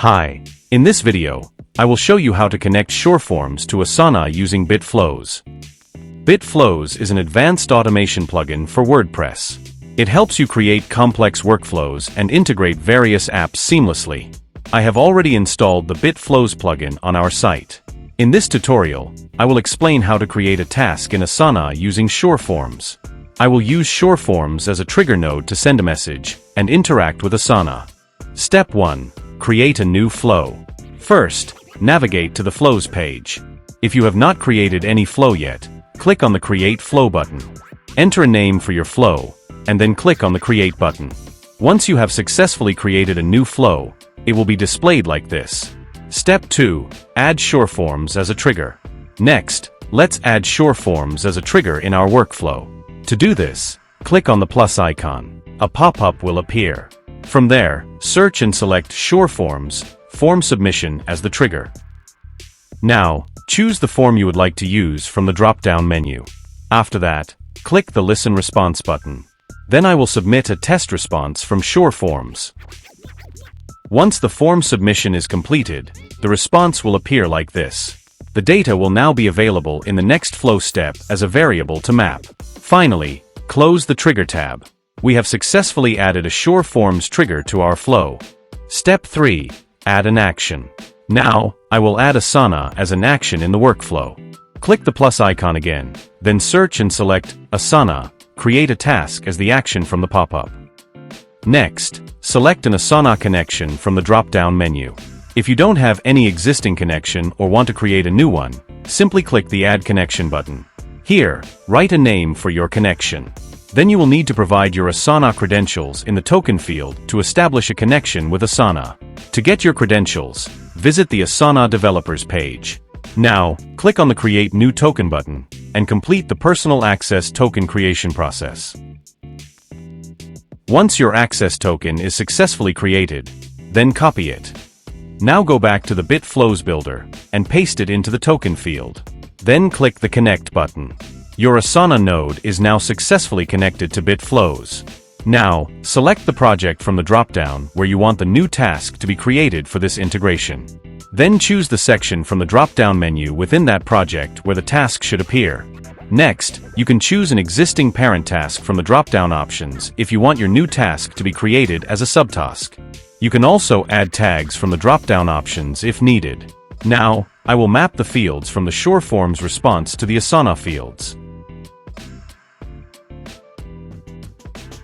Hi. In this video, I will show you how to connect SureForms to Asana using BitFlows. BitFlows is an advanced automation plugin for WordPress. It helps you create complex workflows and integrate various apps seamlessly. I have already installed the BitFlows plugin on our site. In this tutorial, I will explain how to create a task in Asana using SureForms. I will use SureForms as a trigger node to send a message and interact with Asana. Step 1. Create a new flow. First, navigate to the Flows page. If you have not created any flow yet, click on the Create Flow button. Enter a name for your flow, and then click on the Create button. Once you have successfully created a new flow, it will be displayed like this. Step 2. Add SureForms as a trigger. Next, let's add SureForms as a trigger in our workflow. To do this, click on the plus icon. A pop-up will appear. From there, search and select SureForms, Form Submission as the trigger. Now, choose the form you would like to use from the drop-down menu. After that, click the Listen Response button. Then I will submit a test response from SureForms. Once the form submission is completed, the response will appear like this. The data will now be available in the next flow step as a variable to map. Finally, close the Trigger tab. We have successfully added a SureForms trigger to our flow. Step 3. Add an action. Now, I will add Asana as an action in the workflow. Click the plus icon again, then search and select Asana, create a task as the action from the pop-up. Next, select an Asana connection from the drop-down menu. If you don't have any existing connection or want to create a new one, simply click the Add Connection button. Here, write a name for your connection. Then you will need to provide your Asana credentials in the token field to establish a connection with Asana. To get your credentials, visit the Asana Developers page. Now, click on the Create New Token button and complete the Personal Access Token creation process. Once your access token is successfully created, then copy it. Now go back to the BitFlows builder and paste it into the token field. Then click the Connect button. Your Asana node is now successfully connected to BitFlows. Now, select the project from the drop-down where you want the new task to be created for this integration. Then choose the section from the drop-down menu within that project where the task should appear. Next, you can choose an existing parent task from the drop-down options if you want your new task to be created as a subtask. You can also add tags from the drop-down options if needed. Now, I will map the fields from the SureForms response to the Asana fields.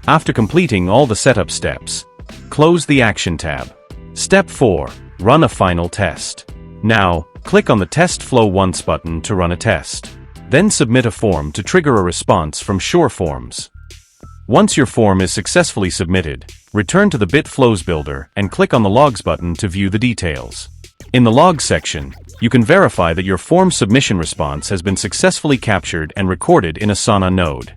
After completing all the setup steps, close the Action tab. Step 4. Run a final test. Now, click on the Test Flow Once button to run a test. Then submit a form to trigger a response from SureForms. Once your form is successfully submitted, return to the BitFlows builder and click on the Logs button to view the details. In the Logs section, you can verify that your form submission response has been successfully captured and recorded in Asana node.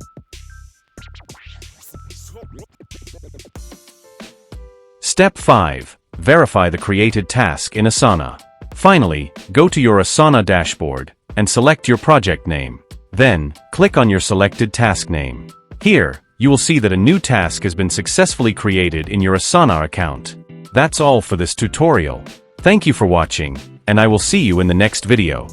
Step 5. Verify the created task in Asana. Finally, go to your Asana dashboard and select your project name. Then, click on your selected task name. Here, you will see that a new task has been successfully created in your Asana account. That's all for this tutorial. Thank you for watching, and I will see you in the next video.